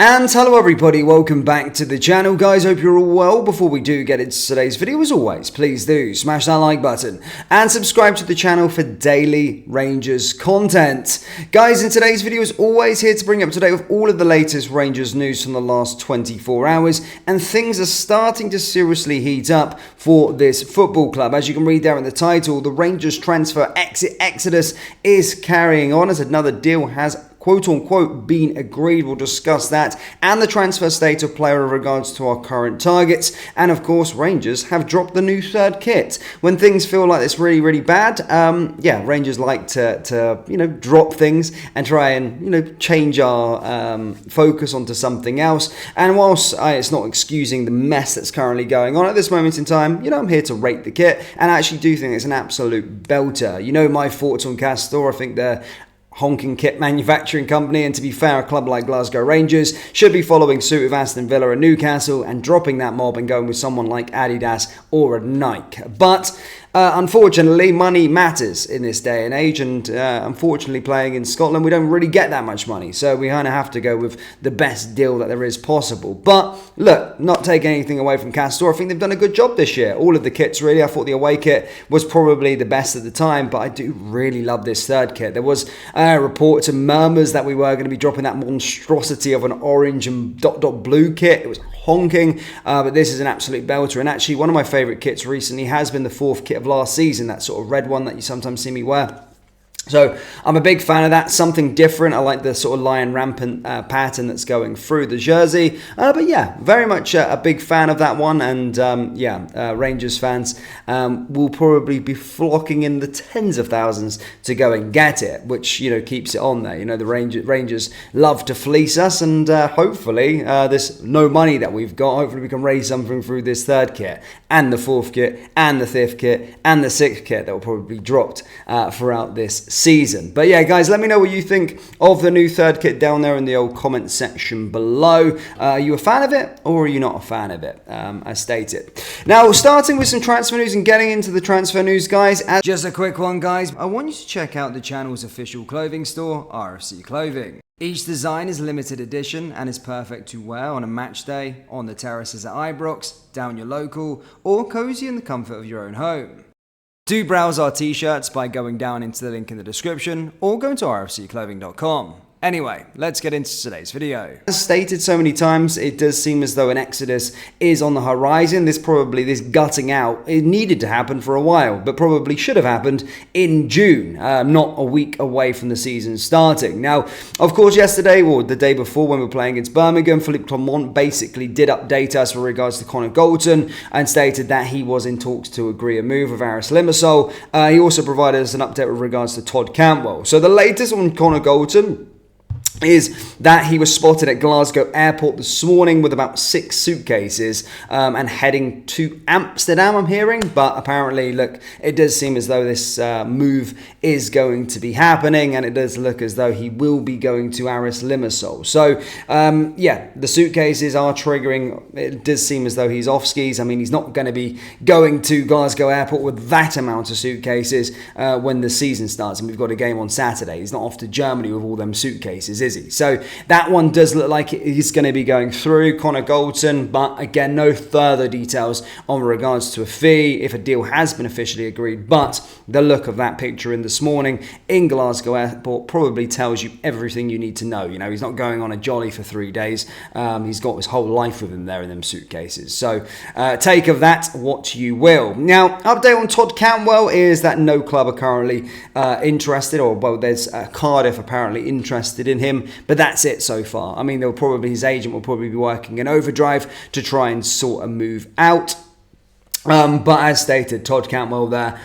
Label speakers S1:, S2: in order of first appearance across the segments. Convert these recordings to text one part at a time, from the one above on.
S1: And hello everybody, welcome back to the channel. Guys, hope you're all well. Before we do get into today's video, as always, please do smash that like button and subscribe to the channel for daily Rangers content. Guys, in today's video, as always, here to bring you up to date with all of the latest Rangers news from the last 24 hours. And things are starting to seriously heat up for this football club. As you can read there in the title, the Rangers transfer exodus is carrying on as another deal has quote-unquote been agreed. We'll discuss that and the transfer state of play in regards to our current targets. And of course, Rangers have dropped the new third kit. When things feel like it's really bad, Rangers like to drop things and try and change our focus onto something else. And whilst it's not excusing the mess that's currently going on at this moment in time, I'm here to rate the kit, and I actually do think it's an absolute belter. You know my thoughts on Castor. I think they're honking kit manufacturing company, and to be fair, a club like Glasgow Rangers should be following suit with Aston Villa and Newcastle and dropping that mob and going with someone like Adidas or a Nike. But unfortunately, money matters in this day and age, and unfortunately, playing in Scotland, we don't really get that much money, so we kind of have to go with the best deal that there is possible. But look, not taking anything away from Castor, I think they've done a good job this year. All of the kits, really. I thought the away kit was probably the best at the time, but I do really love this third kit. There was reports and murmurs that we were going to be dropping that monstrosity of an orange and dot blue kit. It was honking, but this is an absolute belter. And actually, one of my favourite kits recently has been the fourth kit of last season, that sort of red one that you sometimes see me wear. So I'm a big fan of that, something different. I like the sort of lion rampant pattern that's going through the jersey. But yeah, very much a big fan of that one. And Rangers fans will probably be flocking in the tens of thousands to go and get it, which, keeps it on there. The Rangers love to fleece us, and hopefully this no money that we've got, hopefully we can raise something through this third kit and the fourth kit and the fifth kit and the sixth kit that will probably be dropped throughout this season. But yeah, guys, let me know what you think of the new third kit down there in the old comment section below. Are you a fan of it, or are you not a fan of it, as stated? Now, starting with some transfer news and getting into the transfer news, guys. Just a quick one, guys. I want you to check out the channel's official clothing store, RFC Clothing. Each design is limited edition and is perfect to wear on a match day, on the terraces at Ibrox, down your local, or cozy in the comfort of your own home. Do browse our t-shirts by going down into the link in the description or going to rfcclothing.com. Anyway, let's get into today's video. As stated so many times, it does seem as though an exodus is on the horizon. This gutting out, it needed to happen for a while, but probably should have happened in June, not a week away from the season starting. Now, of course, yesterday, or the day before when we were playing against Birmingham, Philippe Clement basically did update us with regards to Connor Golton and stated that he was in talks to agree a move with Aris Limassol. He also provided us an update with regards to Todd Cantwell. So the latest on Connor Golton is that he was spotted at Glasgow airport this morning with about 6 suitcases and heading to Amsterdam, I'm hearing. But apparently, look, it does seem as though this move is going to be happening, and it does look as though he will be going to Aris Limassol. So, the suitcases are triggering. It does seem as though he's off skis. I mean, he's not going to be going to Glasgow airport with that amount of suitcases when the season starts, and we've got a game on Saturday. He's not off to Germany with all them suitcases, is he? So that one does look like he's going to be going through, Connor Golton, but again, no further details on regards to a fee, if a deal has been officially agreed. But the look of that picture in this morning in Glasgow airport probably tells you everything you need to know. He's not going on a jolly for 3 days. He's got his whole life with him there in them suitcases. So take of that what you will. Now, update on Todd Cantwell is that no club are currently interested, or there's Cardiff apparently interested in him. But that's it so far. I mean, his agent will probably be working in overdrive to try and sort a move out. But as stated, Todd Cantwell there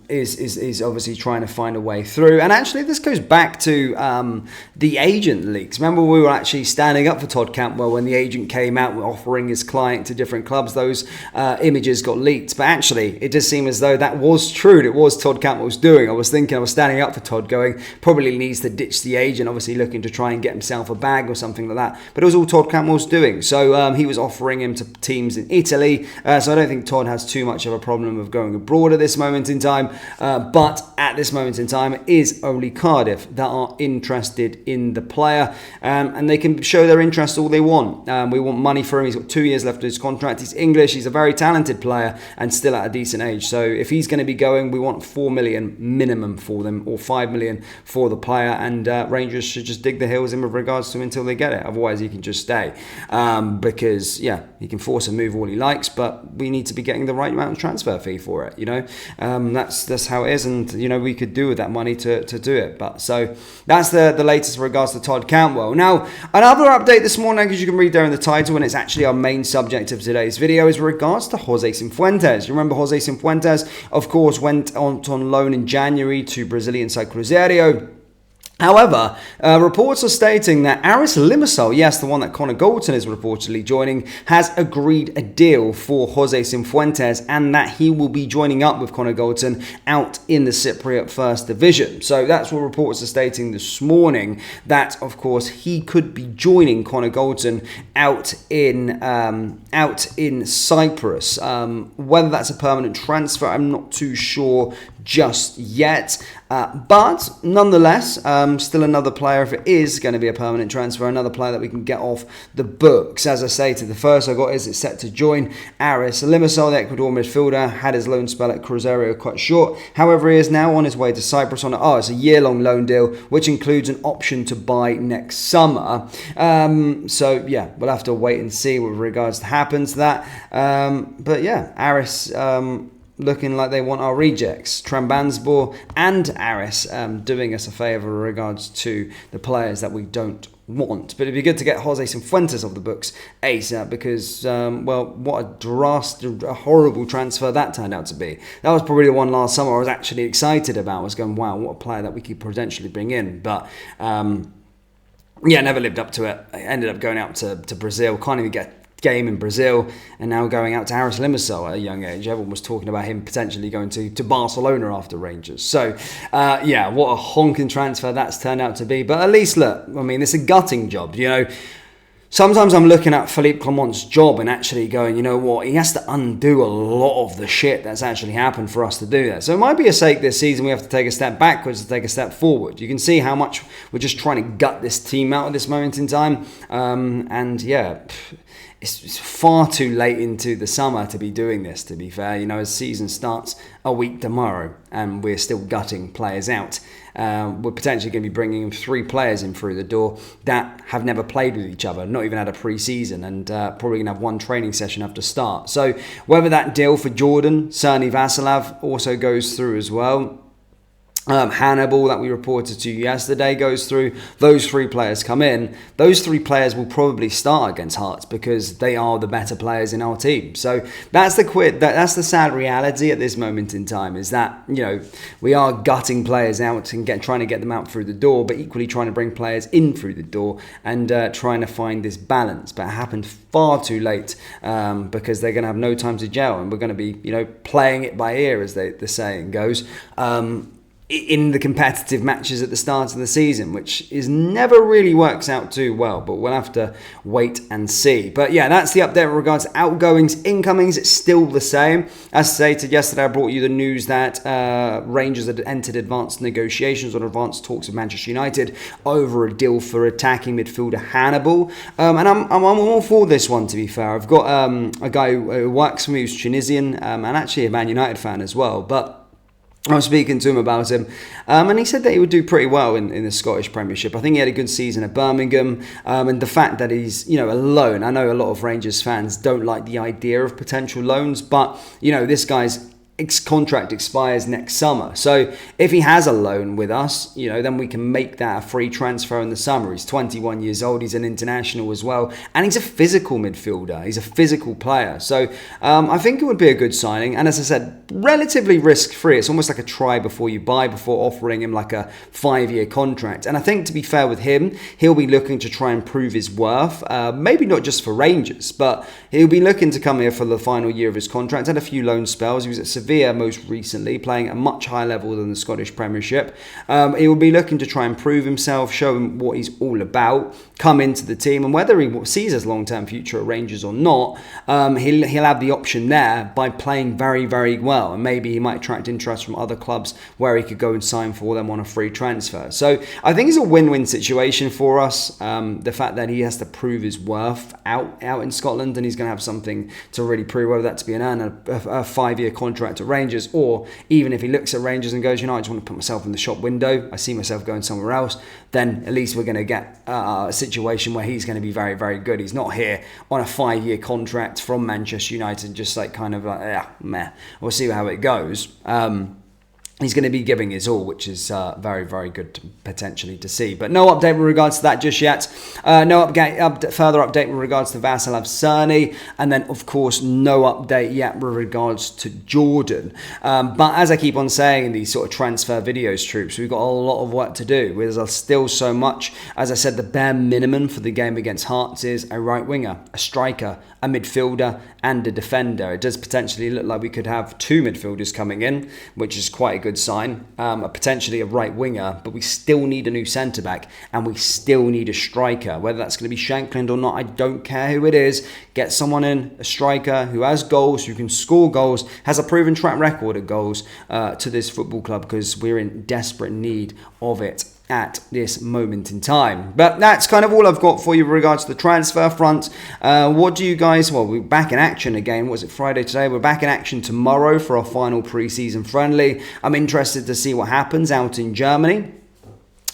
S1: is obviously trying to find a way through. And actually, this goes back to the agent leaks. Remember, we were actually standing up for Todd Cantwell when the agent came out offering his client to different clubs. Those images got leaked. But actually, it does seem as though that was true. It was Todd Cantwell's doing. I was standing up for Todd, going, probably needs to ditch the agent, obviously looking to try and get himself a bag or something like that. But it was all Todd Cantwell's doing. So he was offering him to teams in Italy. So I don't think think Todd has too much of a problem of going abroad at this moment in time. But at this moment in time, it is only Cardiff that are interested in the player. And they can show their interest all they want. We want money for him. He's got 2 years left of his contract. He's English. He's a very talented player and still at a decent age. So if he's going to be going, we want 4 million minimum for them, or 5 million for the player. And Rangers should just dig the heels in with regards to him until they get it. Otherwise, he can just stay. Because, yeah, he can force a move all he likes, but we need to be getting the right amount of transfer fee for it, you know. That's how it is, and, you know, we could do with that money to do it. But so that's the latest with regards to Todd Cantwell. Now, another update this morning, as you can read there in the title, and it's actually our main subject of today's video, is with regards to Jose Cifuentes. You remember Jose Cifuentes, of course, went on loan in January to Brazilian side Cruzeiro. However, reports are stating that Aris Limassol, yes, the one that Connor Goldson is reportedly joining, has agreed a deal for Jose Cifuentes, and that he will be joining up with Connor Goldson out in the Cypriot First Division. So that's what reports are stating this morning, that, of course, he could be joining Connor Goldson out in Cyprus. Whether that's a permanent transfer, I'm not too sure just yet. But nonetheless, still another player, if it is going to be a permanent transfer, another player that we can get off the books. As I stated, the first I got is it's set to join Aris Limassol, the Ecuador midfielder, had his loan spell at Cruzeiro quite short. However, he is now on his way to Cyprus on it's a year-long loan deal, which includes an option to buy next summer. So yeah, we'll have to wait and see with regards to happens to that. But yeah, Aris looking like they want our rejects. Trabzonspor and Aris doing us a favour in regards to the players that we don't want. But it'd be good to get Jose Cifuentes off the books ASAP, because, well, what a horrible transfer that turned out to be. That was probably the one last summer I was actually excited about. I was going, wow, what a player that we could potentially bring in. But yeah, never lived up to it. I ended up going out to Brazil. Can't even get game in Brazil, and now going out to Aris Limassol at a young age. Everyone was talking about him potentially going to Barcelona after Rangers. So yeah, what a honking transfer that's turned out to be. But at least, look, I mean, it's a gutting job, you know. Sometimes I'm looking at Philippe Clement's job and actually going, you know what, he has to undo a lot of the shit that's actually happened for us to do that. So it might be a sake this season we have to take a step backwards to take a step forward. You can see how much we're just trying to gut this team out at this moment in time. And yeah, it's far too late into the summer to be doing this, to be fair. You know, as season starts a week tomorrow and we're still gutting players out. We're potentially going to be bringing 3 players in through the door that have never played with each other, not even had a pre-season, and probably going to have one training session after start. So whether that deal for Jordan, Cerny Vasilav also goes through as well, Hannibal that we reported to you yesterday goes through, those 3 players come in, those 3 players will probably start against Hearts because they are the better players in our team. So that's the sad reality at this moment in time, is that, you know, we are gutting players out and trying to get them out through the door, but equally trying to bring players in through the door and trying to find this balance. But it happened far too late, because they're going to have no time to gel, and we're going to be, you know, playing it by ear, as the saying goes, in the competitive matches at the start of the season, which is never really works out too well, but we'll have to wait and see. But yeah, that's the update with regards to outgoings. Incomings, it's still the same. As stated yesterday, I brought you the news that Rangers had entered advanced negotiations or advanced talks with Manchester United over a deal for attacking midfielder Hannibal. And I'm all for this one, to be fair. I've got a guy who works for me who's Tunisian, and actually a Man United fan as well, but I was speaking to him about him, and he said that he would do pretty well in the Scottish Premiership. I think he had a good season at Birmingham, and the fact that he's, you know, a loan. I know a lot of Rangers fans don't like the idea of potential loans, but, you know, this guy's contract expires next summer. So if he has a loan with us, you know, then we can make that a free transfer in the summer. He's 21 years old. He's an international as well. And he's a physical midfielder. He's a physical player. So I think it would be a good signing. And as I said, relatively risk-free. It's almost like a try before you buy, before offering him like a 5-year contract. And I think, to be fair with him, he'll be looking to try and prove his worth. Maybe not just for Rangers, but he'll be looking to come here for the final year of his contract. Had a few loan spells. He was at Sevilla most recently, playing at a much higher level than the Scottish Premiership. He will be looking to try and prove himself, show him what he's all about, come into the team, and whether he sees his long-term future at Rangers or not, he'll have the option there by playing very, very well, and maybe he might attract interest from other clubs where he could go and sign for them on a free transfer. So I think it's a win-win situation for us. The fact that he has to prove his worth out in Scotland, and he's going to have something to really prove, whether that to be a 5-year contract at Rangers, or even if he looks at Rangers and goes, I just want to put myself in the shop window, I see myself going somewhere else, then at least we're going to get a situation where he's going to be very, very good. He's not here on a 5-year contract from Manchester United, just like kind of like, meh, we'll see how it goes. He's going to be giving his all, which is very, very good potentially to see. But no update with regards to that just yet. No further update with regards to Václav Cerny. And then, of course, no update yet with regards to Jordan. But as I keep on saying in these sort of transfer videos, troops, we've got a lot of work to do. There's still so much. As I said, the bare minimum for the game against Hearts is a right winger, a striker, a midfielder, and a defender. It does potentially look like we could have 2 midfielders coming in, which is quite a good sign. Potentially a right winger, but we still need a new centre back, and we still need a striker. Whether that's going to be Shankland or not, I don't care who it is. Get someone in, a striker who has goals, who can score goals, has a proven track record of goals to this football club, because we're in desperate need of it at this moment in time. But that's kind of all I've got for you with regards to the transfer front. What do you guys, well, we're back in action again. Was it Friday today? We're back in action tomorrow for our final pre-season friendly. I'm interested to see what happens out in Germany.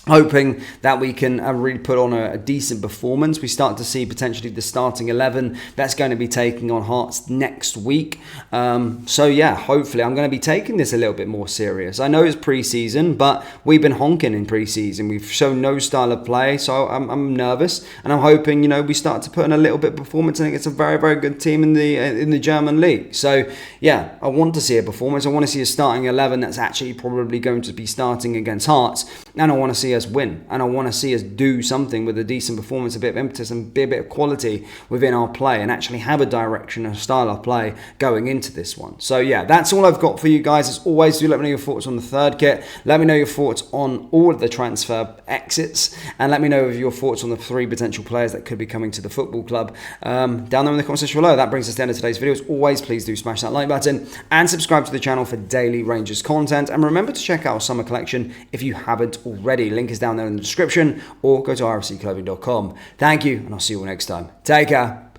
S1: Hoping that we can really put on a decent performance. We start to see potentially the starting 11 that's going to be taking on Hearts next week. So yeah, hopefully I'm going to be taking this a little bit more serious. I know it's pre-season, but we've been honking in pre-season. We've shown no style of play, so I'm nervous, and I'm hoping we start to put in a little bit of performance. I think it's a very, very good team in the German league. So yeah, I want to see a performance. I want to see a starting 11 that's actually probably going to be starting against Hearts, and I want to see us win, and I want to see us do something with a decent performance, a bit of impetus, and a bit of quality within our play, and actually have a direction, a style of play going into this one. So yeah, that's all I've got for you guys. As always, do let me know your thoughts on the third kit. Let me know your thoughts on all of the transfer exits, and let me know your thoughts on the 3 potential players that could be coming to the football club down there in the comment section below. That brings us to the end of today's video. As always, please do smash that like button and subscribe to the channel for daily Rangers content, and remember to check out our summer collection if you haven't already. Link is down there in the description, or go to rfcclothing.com. Thank you, and I'll see you all next time. Take care.